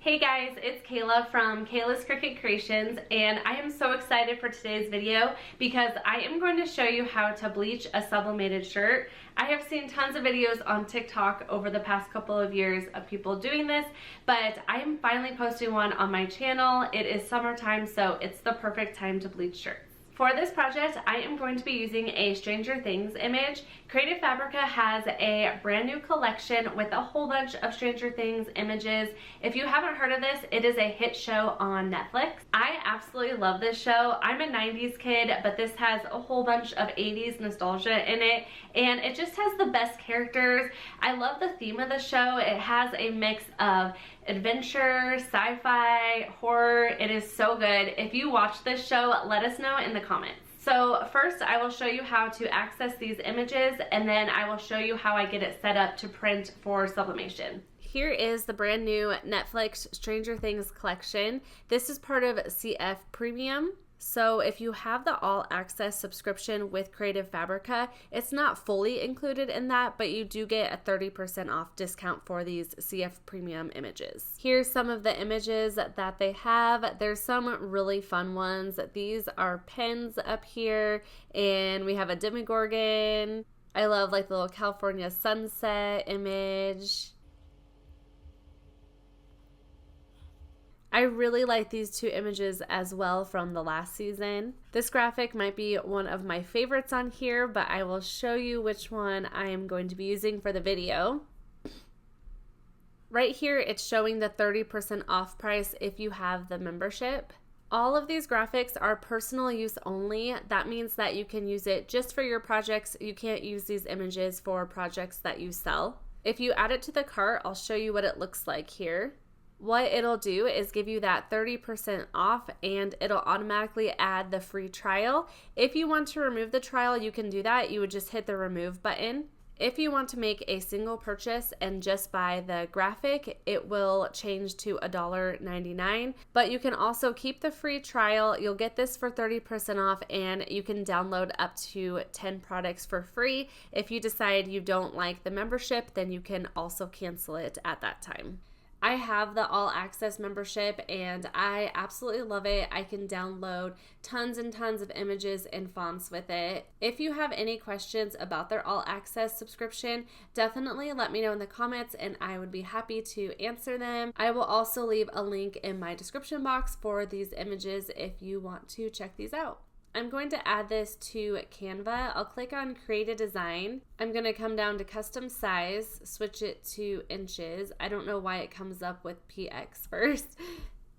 Hey guys, it's Kayla from Kayla's Cricut Creations, and I am so excited for today's video because I am going to show you how to bleach a sublimated shirt. I have seen tons of videos on TikTok over the past couple of years of people doing this, but I am finally posting one on my channel. It is summertime, so it's the perfect time to bleach shirts. For this project, I am going to be using a Stranger Things image. Creative Fabrica has a brand new collection with a whole bunch of Stranger Things images. If you haven't heard of this, it is a hit show on Netflix. I absolutely love this show. I'm a 90s kid, but this has a whole bunch of 80s nostalgia in it, and it just has the best characters. I love the theme of the show. It has a mix of adventure, sci-fi, horror. It is so good. If you watch this show, let us know in the comments. So first I will show you how to access these images, and then I will show you how I get it set up to print for sublimation. Here is the brand new Netflix Stranger Things collection. This is part of CF Premium. So if you have the all access subscription with Creative Fabrica, it's not fully included in that, but you do get a 30% off discount for these CF Premium images. Here's some of the images that they have. There's some really fun ones. These are pens up here, and we have a Demogorgon. I love like the little California sunset image. I really like these two images as well from the last season. This graphic might be one of my favorites on here, but I will show you which one I am going to be using for the video. Right here, it's showing the 30% off price if you have the membership. All of these graphics are personal use only. That means that you can use it just for your projects. You can't use these images for projects that you sell. If you add it to the cart, I'll show you what it looks like here. What it'll do is give you that 30% off, and it'll automatically add the free trial. If you want to remove the trial, you can do that. You would just hit the remove button. If you want to make a single purchase and just buy the graphic, it will change to $1.99, but you can also keep the free trial. You'll get this for 30% off, and you can download up to 10 products for free. If you decide you don't like the membership, then you can also cancel it at that time. I have the all access membership and I absolutely love it. I can download tons and tons of images and fonts with it. If you have any questions about their all access subscription, definitely let me know in the comments and I would be happy to answer them. I will also leave a link in my description box for these images if you want to check these out. I'm going to add this to Canva. I'll click on Create a Design. I'm going to come down to Custom Size, switch it to inches. I don't know why it comes up with PX first.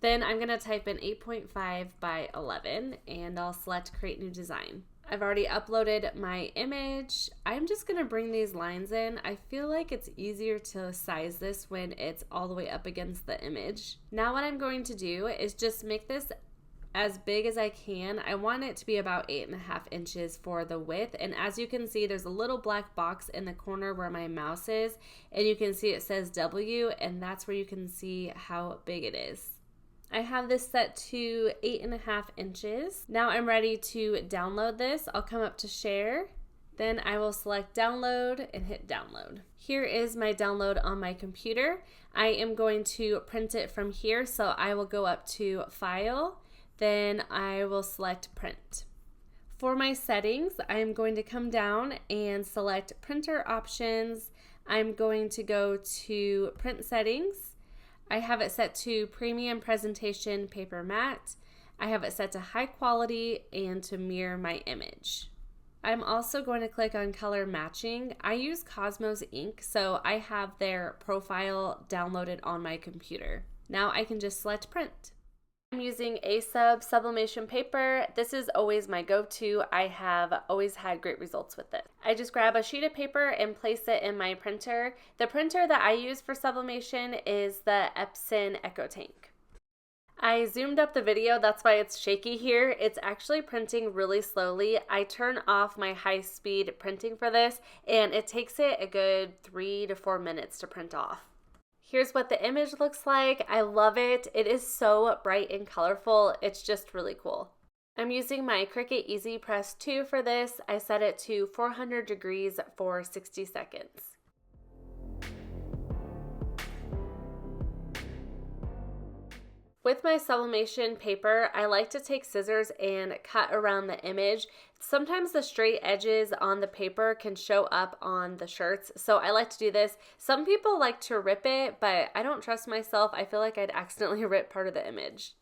Then I'm going to type in 8.5 by 11 and I'll select Create New Design. I've already uploaded my image. I'm just going to bring these lines in. I feel like it's easier to size this when it's all the way up against the image. Now what I'm going to do is just make this as big as I can. I want it to be about 8.5 inches for the width, and as you can see, there's a little black box in the corner where my mouse is, and you can see it says W, and that's where you can see how big it is. I have this set to 8.5 inches. Now I'm ready to download this. I'll come up to share, then I will select download and hit download. Here is my download on my computer. I am going to print it from here, so I will go up to file, then I will select print. For my settings, I am going to come down and select printer options. I'm going to go to print settings. I have it set to premium presentation paper matte. I have it set to high quality and to mirror my image. I'm also going to click on color matching. I use Cosmos ink, so I have their profile downloaded on my computer. Now I can just select print. I'm using sublimation paper. This is always my go-to. I have always had great results with it. I just grab a sheet of paper and place it in my printer. The printer that I use for sublimation is the Epson EcoTank. I zoomed up the video, that's why it's shaky here. It's actually printing really slowly. I turn off my high-speed printing for this, and it takes it a good 3 to 4 minutes to print off. Here's what the image looks like. I love it. It is so bright and colorful. It's just really cool. I'm using my Cricut Easy Press 2 for this. I set it to 400 degrees for 60 seconds. With my sublimation paper, I like to take scissors and cut around the image. Sometimes the straight edges on the paper can show up on the shirts, so I like to do this. Some people like to rip it, but I don't trust myself. I feel like I'd accidentally rip part of the image.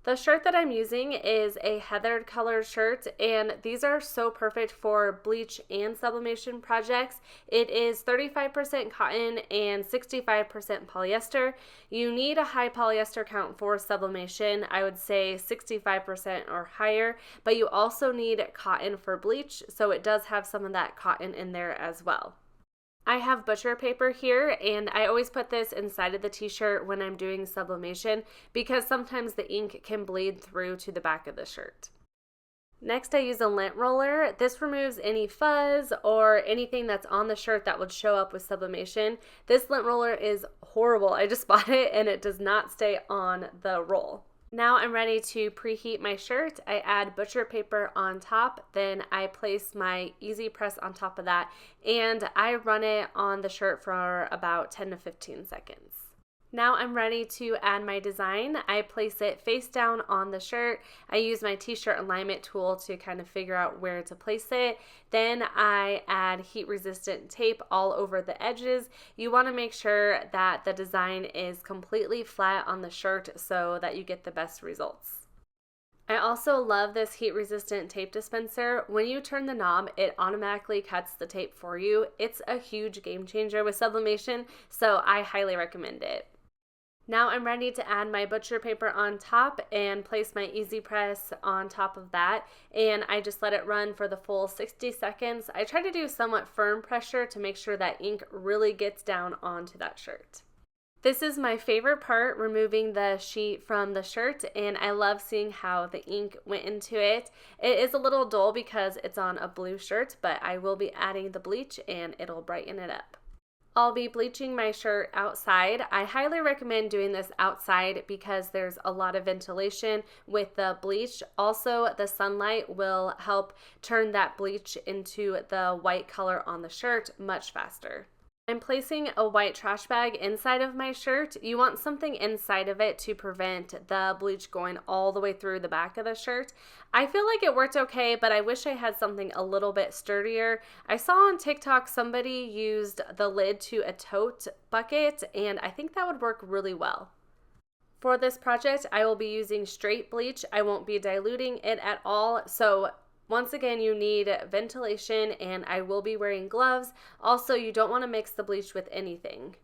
The shirt that I'm using is a heathered colored shirt, and these are so perfect for bleach and sublimation projects. It is 35% cotton and 65% polyester. You need a high polyester count for sublimation, I would say 65% or higher, but you also need cotton for bleach, so it does have some of that cotton in there as well. I have butcher paper here, and I always put this inside of the t-shirt when I'm doing sublimation because sometimes the ink can bleed through to the back of the shirt. Next, I use a lint roller. This removes any fuzz or anything that's on the shirt that would show up with sublimation. This lint roller is horrible. I just bought it and it does not stay on the roll. Now I'm ready to preheat my shirt. I add butcher paper on top, then I place my easy press on top of that, and I run it on the shirt for about 10 to 15 seconds. Now I'm ready to add my design. I place it face down on the shirt. I use my t-shirt alignment tool to kind of figure out where to place it. Then I add heat resistant tape all over the edges. You want to make sure that the design is completely flat on the shirt so that you get the best results. I also love this heat resistant tape dispenser. When you turn the knob, it automatically cuts the tape for you. It's a huge game changer with sublimation, so I highly recommend it. Now I'm ready to add my butcher paper on top and place my easy press on top of that, and I just let it run for the full 60 seconds. I try to do somewhat firm pressure to make sure that ink really gets down onto that shirt. This is my favorite part, removing the sheet from the shirt, and I love seeing how the ink went into it. It is a little dull because it's on a blue shirt, but I will be adding the bleach and it'll brighten it up. I'll be bleaching my shirt outside. I highly recommend doing this outside because there's a lot of ventilation with the bleach. Also, the sunlight will help turn that bleach into the white color on the shirt much faster. I'm placing a white trash bag inside of my shirt. You want something inside of it to prevent the bleach going all the way through the back of the shirt. I feel like it worked okay, but I wish I had something a little bit sturdier. I saw on TikTok somebody used the lid to a tote bucket, and I think that would work really well. For this project, I will be using straight bleach. I won't be diluting it at all, so once again, you need ventilation, and I will be wearing gloves. Also, you don't want to mix the bleach with anything.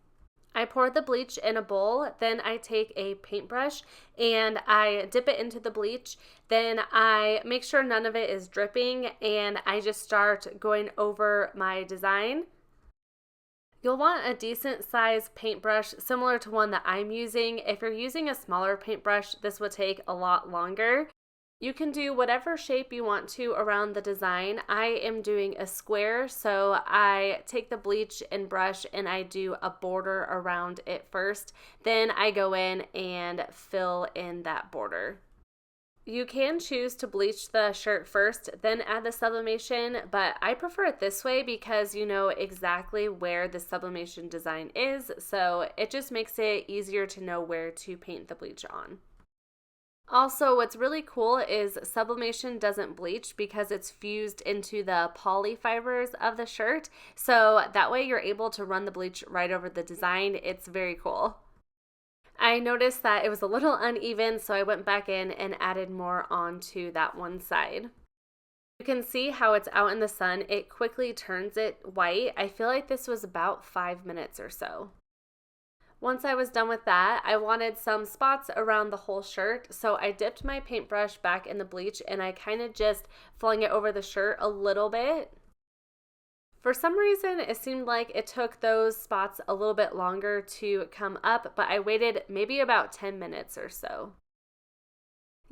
I pour the bleach in a bowl, then I take a paintbrush and I dip it into the bleach. Then I make sure none of it is dripping, and I just start going over my design. You'll want a decent sized paintbrush similar to one that I'm using. If you're using a smaller paintbrush, this would take a lot longer. You can do whatever shape you want to around the design. I am doing a square, so I take the bleach and brush and I do a border around it first. Then I go in and fill in that border. You can choose to bleach the shirt first, then add the sublimation, but I prefer it this way because you know exactly where the sublimation design is, so it just makes it easier to know where to paint the bleach on. Also, what's really cool is sublimation doesn't bleach because it's fused into the poly fibers of the shirt. So that way you're able to run the bleach right over the design. It's very cool. I noticed that it was a little uneven, so I went back in and added more onto that one side. You can see how it's out in the sun. It quickly turns it white. I feel like this was about 5 minutes or so. Once I was done with that, I wanted some spots around the whole shirt, so I dipped my paintbrush back in the bleach and I kind of just flung it over the shirt a little bit. For some reason, it seemed like it took those spots a little bit longer to come up, but I waited maybe about 10 minutes or so.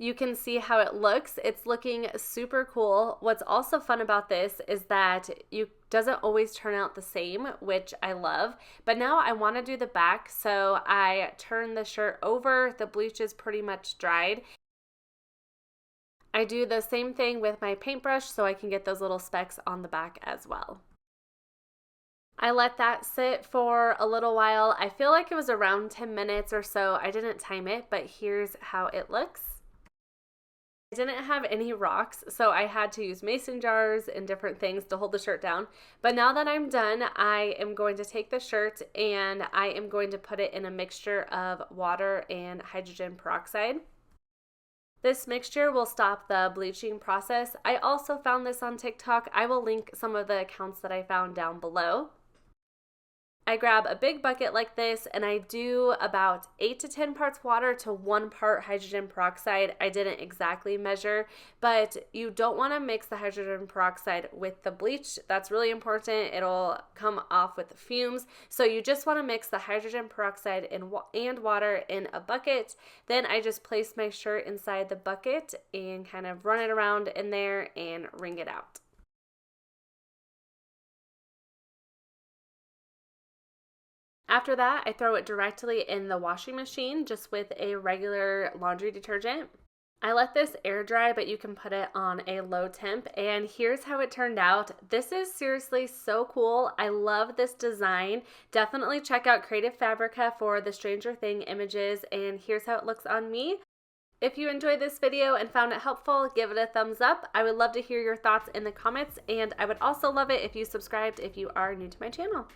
You can see how it looks. It's looking super cool. What's also fun about this is that it doesn't always turn out the same, which I love. But now I want to do the back, so I turn the shirt over. The bleach is pretty much dried. I do the same thing with my paintbrush so I can get those little specks on the back as well. I let that sit for a little while. I feel like it was around 10 minutes or so. I didn't time it, but here's how it looks. I didn't have any rocks, so I had to use mason jars and different things to hold the shirt down. But now that I'm done, I am going to take the shirt and I am going to put it in a mixture of water and hydrogen peroxide. This mixture will stop the bleaching process. I also found this on TikTok. I will link some of the accounts that I found down below. I grab a big bucket like this and I do about 8 to 10 parts water to 1 part hydrogen peroxide. I didn't exactly measure, but you don't want to mix the hydrogen peroxide with the bleach. That's really important. It'll come off with the fumes. So you just want to mix the hydrogen peroxide and water in a bucket. Then I just place my shirt inside the bucket and kind of run it around in there and wring it out. After that, I throw it directly in the washing machine just with a regular laundry detergent. I let this air dry, but you can put it on a low temp, and here's how it turned out. This is seriously so cool. I love this design. Definitely check out Creative Fabrica for the Stranger Thing images, and here's how it looks on me. If you enjoyed this video and found it helpful, give it a thumbs up. I would love to hear your thoughts in the comments, and I would also love it if you subscribed if you are new to my channel.